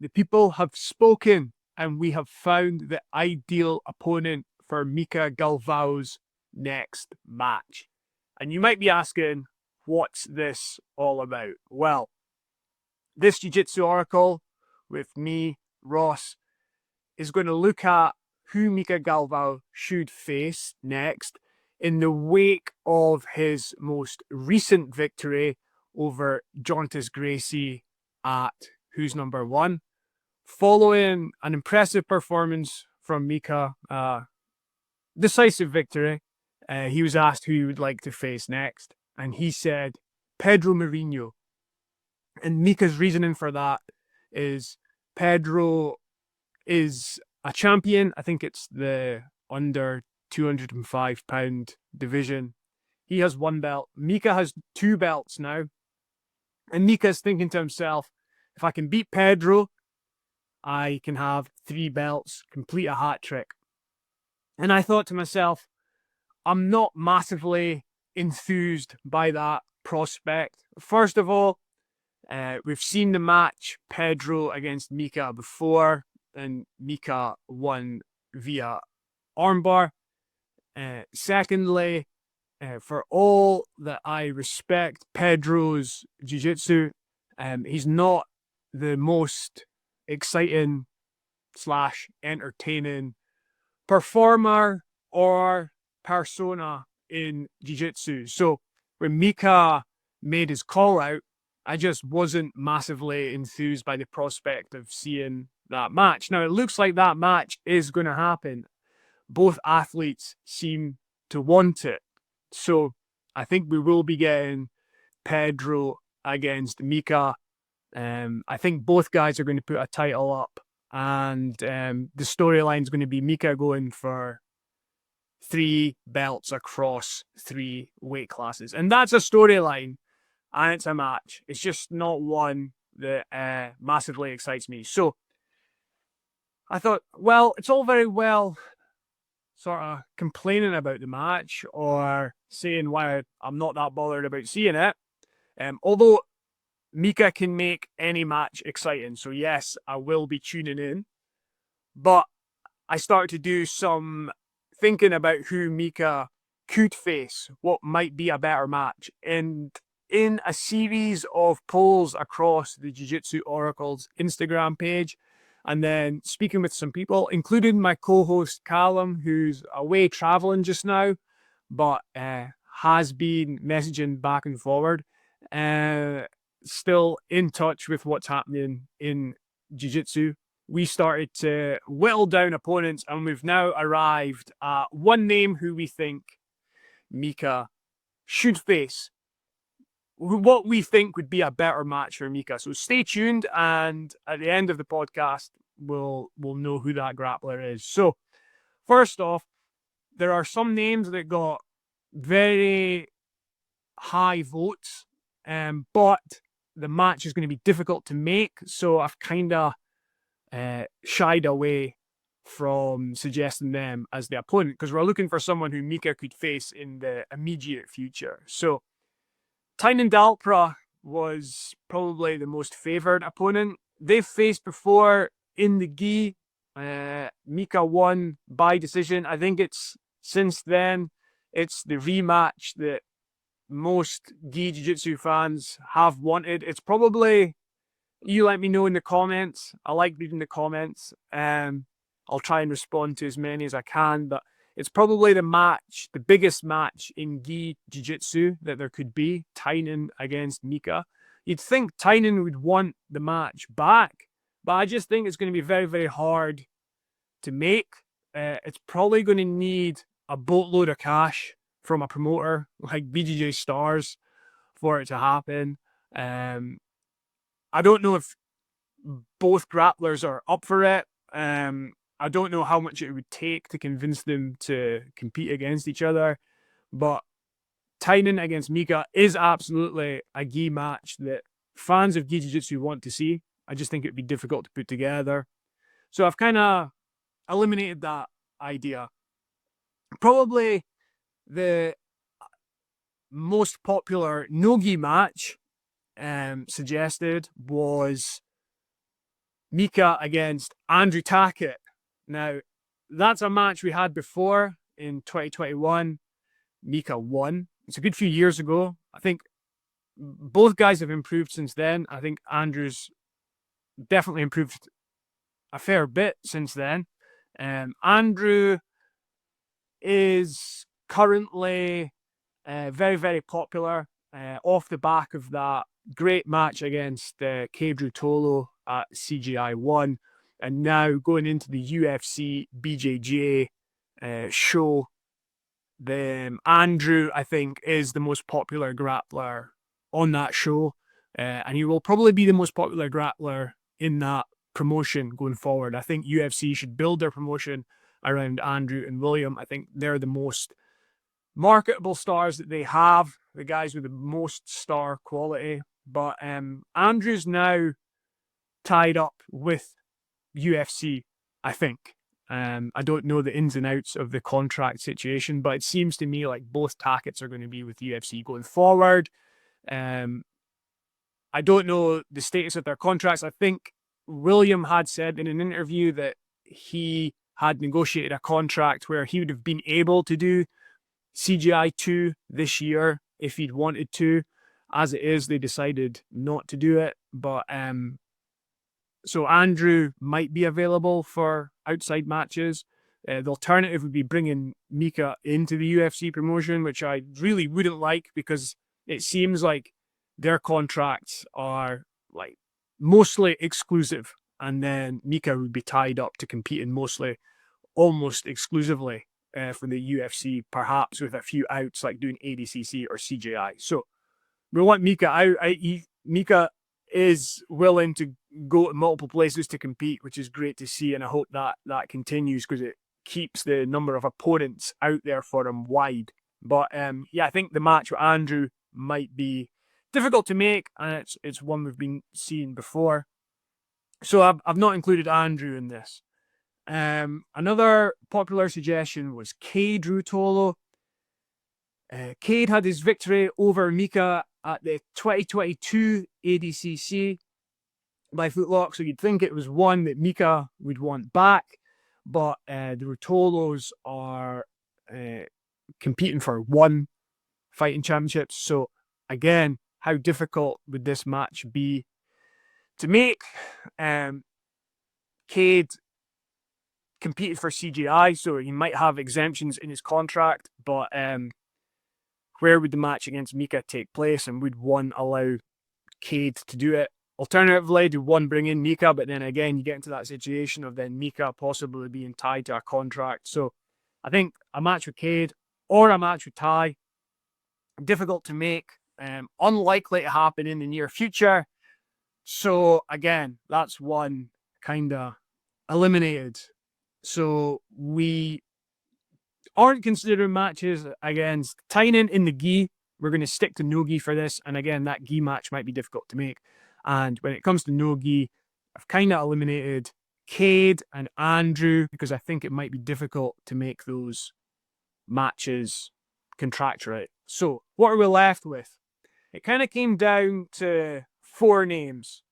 the people have spoken and we have found the ideal opponent for Mica Galvao's next match. And you might be asking, what's this all about? Well, this Jiu-Jitsu Oracle with me, Ross, is going to look at who Mica Galvao should face next in the wake of his most recent victory over Jontas Gracie at Who's Number One. Following an impressive performance from Mica, decisive victory, he was asked who he would like to face next, and he said Pedro Marinho. And Mica's reasoning for that is Pedro is a champion. I think it's the under 205 pound division. He has one belt. Mica has two belts now. And Mica's thinking to himself, if I can beat Pedro, I can have three belts, complete a hat trick. And I thought to myself, I'm not massively enthused by that prospect. First of all, we've seen the match Pedro against Mica before, and Mica won via armbar. Secondly, for all that I respect Pedro's jiu-jitsu, he's not the most exciting / entertaining performer or persona in jiu-jitsu. So when Mica made his call out, I just wasn't massively enthused by the prospect of seeing that match. Now, it looks like that match is going to happen. Both athletes seem to want it. So I think we will be getting Pedro against Mica. I think both guys are going to put a title up, and the storyline is going to be Mica going for 3 belts across 3 weight classes. And that's a storyline, and it's a match. It's just not one that massively excites me. So I thought, well, it's all very well sort of complaining about the match or saying why I'm not that bothered about seeing it. Although Mica can make any match exciting. So yes, I will be tuning in. But I started to do some thinking about who Mica could face, what might be a better match. And in a series of polls across the Jiu-Jitsu Oracle's Instagram page, and then speaking with some people, including my co-host Callum, who's away traveling just now, but has been messaging back and forward, still in touch with what's happening in Jiu-Jitsu. We started to whittle down opponents, and we've now arrived at one name who we think Mica should face. What we think would be a better match for Mica. So stay tuned, and at the end of the podcast, we'll know who that grappler is. So first off, there are some names that got very high votes, but the match is going to be difficult to make. So I've kind of shied away from suggesting them as the opponent, because we're looking for someone who Mica could face in the immediate future. So Tainan Dalpra was probably the most favoured opponent. They've faced before in the gi. Mica won by decision. I think it's since then, it's the rematch that most gi jiu-jitsu fans have wanted. It's probably, you let me know in the comments. I like reading the comments. I'll try and respond to as many as I can, but it's probably the biggest match in gi jiu-jitsu that there could be, Tainan against Mica. You'd think Tainan would want the match back, but I just think it's going to be very, very hard to make. It's probably going to need a boatload of cash from a promoter like BJJ Stars for it to happen. I don't know if both grapplers are up for it. I don't know how much it would take to convince them to compete against each other, but Tainan against Mica is absolutely a gi match that fans of gi jiu-jitsu want to see. I just think it'd be difficult to put together. So I've kind of eliminated that idea. Probably the most popular no-gi match suggested was Mica against Andrew Tackett. Now, that's a match we had before in 2021. Mica won. It's a good few years ago. I think both guys have improved since then. I think Andrew's definitely improved a fair bit since then. Andrew is currently very, very popular off the back of that great match against Kade Ruotolo at CGI 1, and now going into the UFC BJJ show. Andrew, I think, is the most popular grappler on that show, and he will probably be the most popular grappler in that promotion going forward. I think UFC should build their promotion around Andrew and William. I think they're the most marketable stars that they have, the guys with the most star quality. But Andrew's now tied up with UFC, I think. I don't know the ins and outs of the contract situation, but it seems to me like both Tacketts are going to be with UFC going forward. I don't know the status of their contracts. I think William had said in an interview that he had negotiated a contract where he would have been able to do CGI 2 this year if he'd wanted to. As it is, they decided not to do it. But so Andrew might be available for outside matches. The alternative would be bringing Mica into the UFC promotion, which I really wouldn't like, because it seems like their contracts are like mostly exclusive, and then Mica would be tied up to competing mostly, almost exclusively for the UFC, perhaps with a few outs like doing ADCC or CJI. So we want Mica out. Mica is willing to go to multiple places to compete, which is great to see, and I hope that continues, because it keeps the number of opponents out there for him wide. But yeah, I think the match with Andrew might be difficult to make, and it's one we've been seeing before. So I've not included Andrew in this. Another popular suggestion was Kade Ruotolo. Kade had his victory over Mica at the 2022 ADCC by footlock, so you'd think it was one that Mica would want back, but the Ruotolos are competing for one fighting championships. So again, how difficult would this match be to make? Kade competed for CGI, so he might have exemptions in his contract, but where would the match against Mica take place, and would one allow Kade to do it? Alternatively, do one bring in Mica, but then again, you get into that situation of then Mica possibly being tied to a contract. So I think a match with Kade or a match with Tai, difficult to make, unlikely to happen in the near future. So again, that's one kind of eliminated. So we aren't considering matches against Tainan in the gi. We're going to stick to no gi for this. And again, that gi match might be difficult to make. And when it comes to no gi, I've kind of eliminated Kade and Andrew, because I think it might be difficult to make those matches contractually. So what are we left with? It kind of came down to 4 names: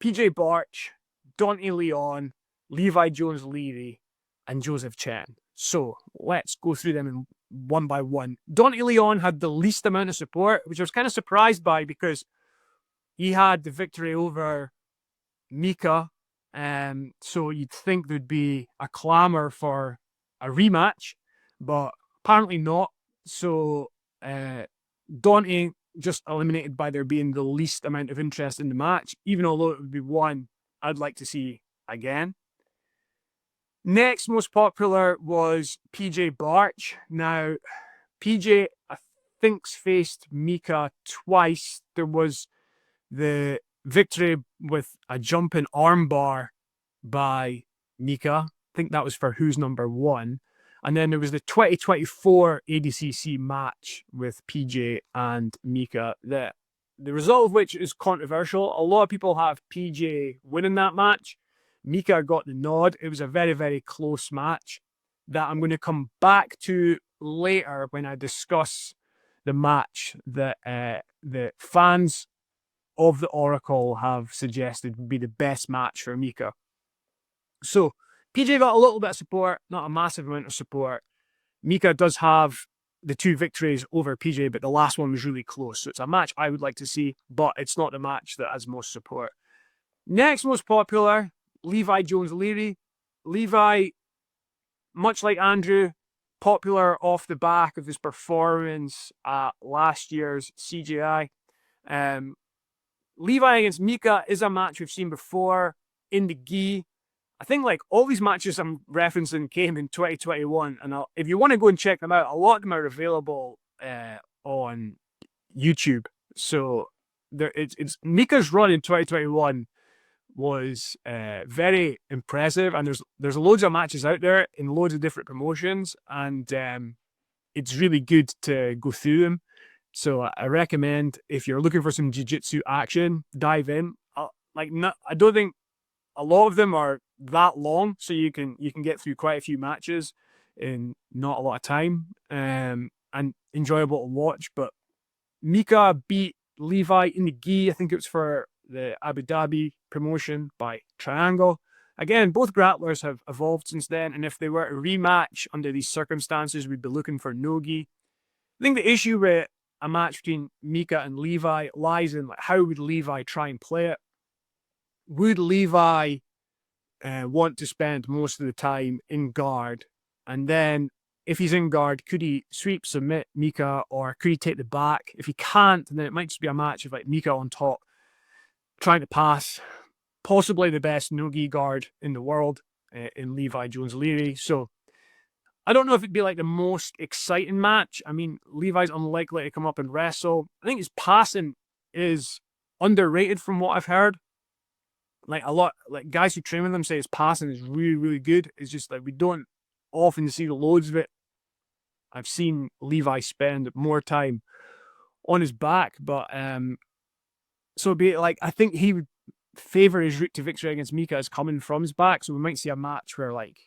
PJ Barch, Dante Leon, Levi Jones-Leary, and Joseph Chen. So let's go through them one by one. Dante Leon had the least amount of support, which I was kind of surprised by, because he had the victory over Mica. So you'd think there'd be a clamour for a rematch, but apparently not. So Dante just eliminated by there being the least amount of interest in the match, even although it would be one I'd like to see again. Next most popular was PJ Barch. Now, PJ, I think's faced Mica twice. There was the victory with a jumping armbar by Mica. I think that was for who's number 1. And then there was the 2024 ADCC match with PJ and Mica, the result of which is controversial. A lot of people have PJ winning that match. Mica got the nod. It was a very, very close match that I'm going to come back to later when I discuss the match that the fans of the Oracle have suggested would be the best match for Mica. So PJ got a little bit of support, not a massive amount of support. Mica does have the 2 victories over PJ, but the last one was really close. So it's a match I would like to see, but it's not the match that has most support. Next most popular, Levi Jones-Leary. Levi, much like Andrew, popular off the back of his performance at last year's CJI. Levi against Mica is a match we've seen before in the gi. I think like all these matches I'm referencing came in 2021, and if you want to go and check them out, a lot of them are available on YouTube. So it's Mica's run in 2021 was very impressive, and there's loads of matches out there in loads of different promotions, and it's really good to go through them. So I recommend, if you're looking for some jiu-jitsu action, dive in. I don't think a lot of them are that long, so you can get through quite a few matches in not a lot of time, and enjoyable to watch. But Mica beat Levi in the gi. I think it was for the Abu Dhabi promotion by Triangle. Again, both grapplers have evolved since then, and if they were to rematch under these circumstances, we'd be looking for no gi. I think the issue with a match between Mica and Levi lies in like, how would Levi try and play it? Would Levi want to spend most of the time in guard? And then if he's in guard, could he sweep, submit Mica, or could he take the back? If he can't, then it might just be a match of like Mica on top, trying to pass possibly the best no-gi guard in the world in Levi Jones-Leary. So I don't know if it'd be like the most exciting match. I mean, Levi's unlikely to come up and wrestle. I think his passing is underrated from what I've heard. Like a lot, like guys who train with him say his passing is really, really good. It's just like we don't often see loads of it. I've seen Levi spend more time on his back, but so it'd be like, I think he would favor his route to victory against Mica as coming from his back. So we might see a match where like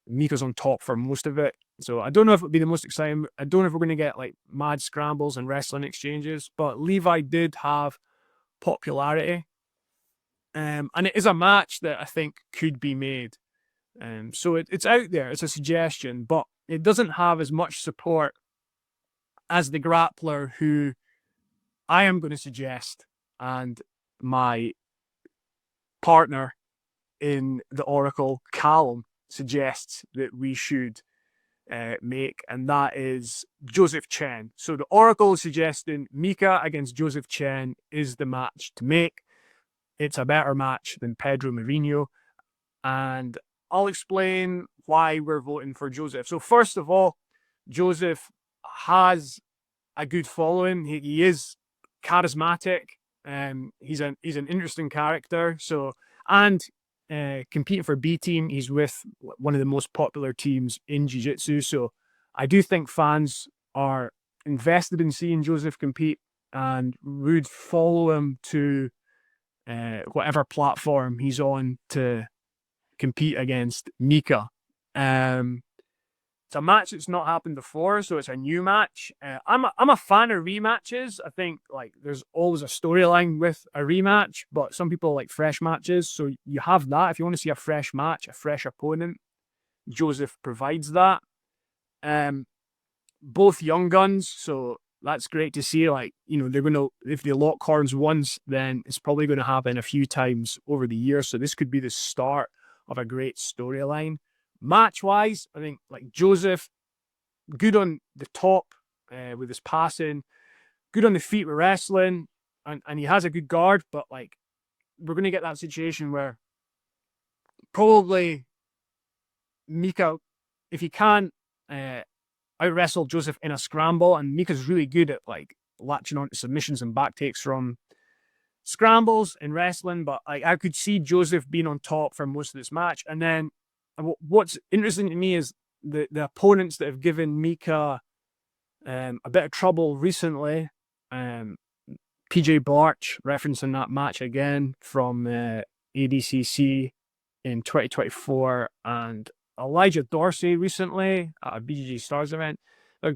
Mica's on top for most of it. So I don't know if it'll be the most exciting. I don't know if we're going to get like mad scrambles and wrestling exchanges, but Levi did have popularity. And it is a match that I think could be made. So it's out there. It's a suggestion, but it doesn't have as much support as the grappler who I am going to suggest, and my partner in the Oracle, Callum, suggests that we should make, and that is Joseph Chen. So the Oracle is suggesting Mica against Joseph Chen is the match to make. It's a better match than Pedro Marinho, and I'll explain why we're voting for Joseph. So first of all, Joseph has a good following. He is charismatic. He's an interesting character. So, and competing for B team, he's with one of the most popular teams in jiu-jitsu. So I do think fans are invested in seeing Joseph compete and would follow him to whatever platform he's on to compete against Mica. It's a match that's not happened before, so it's a new match. I'm a fan of rematches. I think like there's always a storyline with a rematch, but some people like fresh matches. So you have that. If you want to see a fresh match, a fresh opponent, Joseph provides that. Both young guns, so that's great to see. Like, you know, they're gonna, if they lock horns once, then it's probably going to happen a few times over the year. So this could be the start of a great storyline. Match-wise, I think like Joseph, good on the top with his passing, good on the feet with wrestling, and he has a good guard, but like we're going to get that situation where probably Mica, if he can't out-wrestle Joseph in a scramble, and Mika's really good at like latching onto submissions and back takes from scrambles in wrestling, but like I could see Joseph being on top for most of this match. And then what's interesting to me is the opponents that have given Mica a bit of trouble recently. PJ Barch, referencing that match again from ADCC in 2024, and Elijah Dorsey recently at a BJJ Stars event.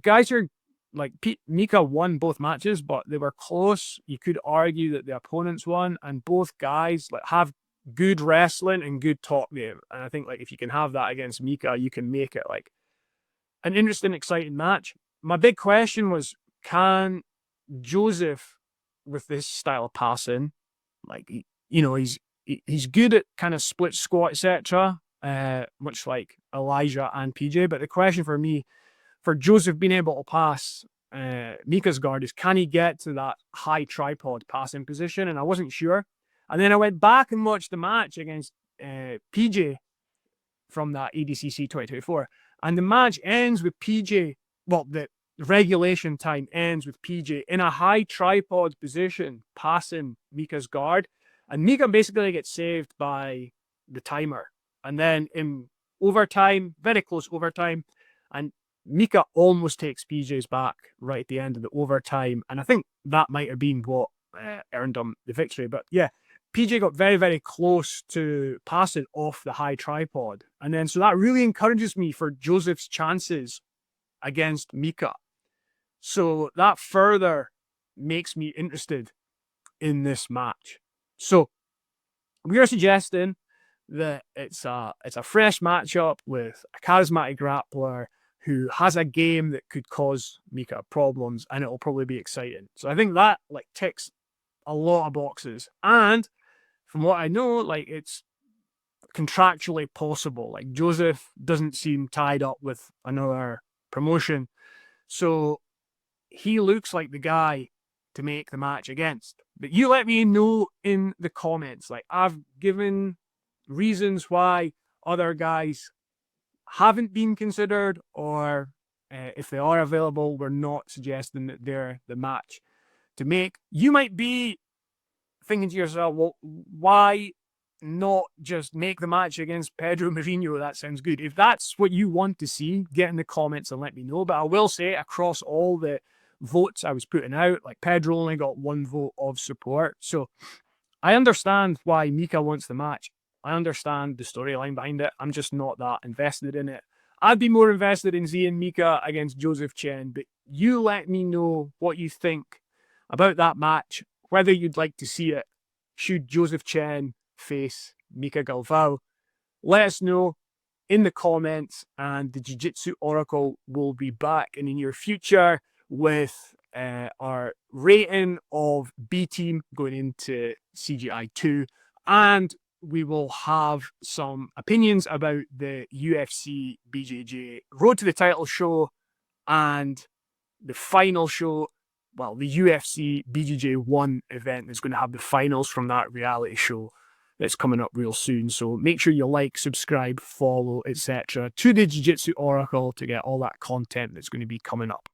Guys are like Mica won both matches, but they were close. You could argue that the opponents won, and both guys like have good wrestling and good top game. And I think like if you can have that against Mica, you can make it like an interesting, exciting match. My big question was, can Joseph, with this style of passing, like he's good at kind of split squat, etc., much like Elijah and PJ. But the question for me, for Joseph being able to pass Mica's guard, is can he get to that high tripod passing position? And I wasn't sure. And then I went back and watched the match against PJ from that ADCC 2024. And the match ends with PJ, well, the regulation time ends with PJ in a high tripod position, passing Mica's guard. And Mica basically gets saved by the timer. And then in overtime, very close overtime, and Mica almost takes PJ's back right at the end of the overtime. And I think that might have been what earned him the victory. But yeah, PJ got very, very close to passing off the high tripod. And then so that really encourages me for Joseph's chances against Mica. So that further makes me interested in this match. So we are suggesting that it's a fresh matchup with a charismatic grappler who has a game that could cause Mica problems, and it'll probably be exciting. So I think that like ticks a lot of boxes. And from what I know, like it's contractually possible. Like Joseph doesn't seem tied up with another promotion. So he looks like the guy to make the match against. But you let me know in the comments. Like I've given reasons why other guys haven't been considered, or if they are available, we're not suggesting that they're the match to make. You might be thinking to yourself, well, why not just make the match against Pedro Marinho? That sounds good. If that's what you want to see, get in the comments and let me know. But I will say, across all the votes I was putting out, like Pedro only got 1 vote of support. So I understand why Mica wants the match. I understand the storyline behind it. I'm just not that invested in it. I'd be more invested in seeing Mica against Joseph Chen, but you let me know what you think about that match, whether you'd like to see it. Should Joseph Chen face Mica Galvao? Let us know in the comments, and the Jiu Jitsu Oracle will be back in the near future with our rating of B Team going into CGI 2, and we will have some opinions about the UFC BJJ Road to the Title show and the final show. Well, the UFC BJJ 1 event is going to have the finals from that reality show that's coming up real soon. So make sure you like, subscribe, follow, etc. to the Jiu Jitsu Oracle to get all that content that's going to be coming up.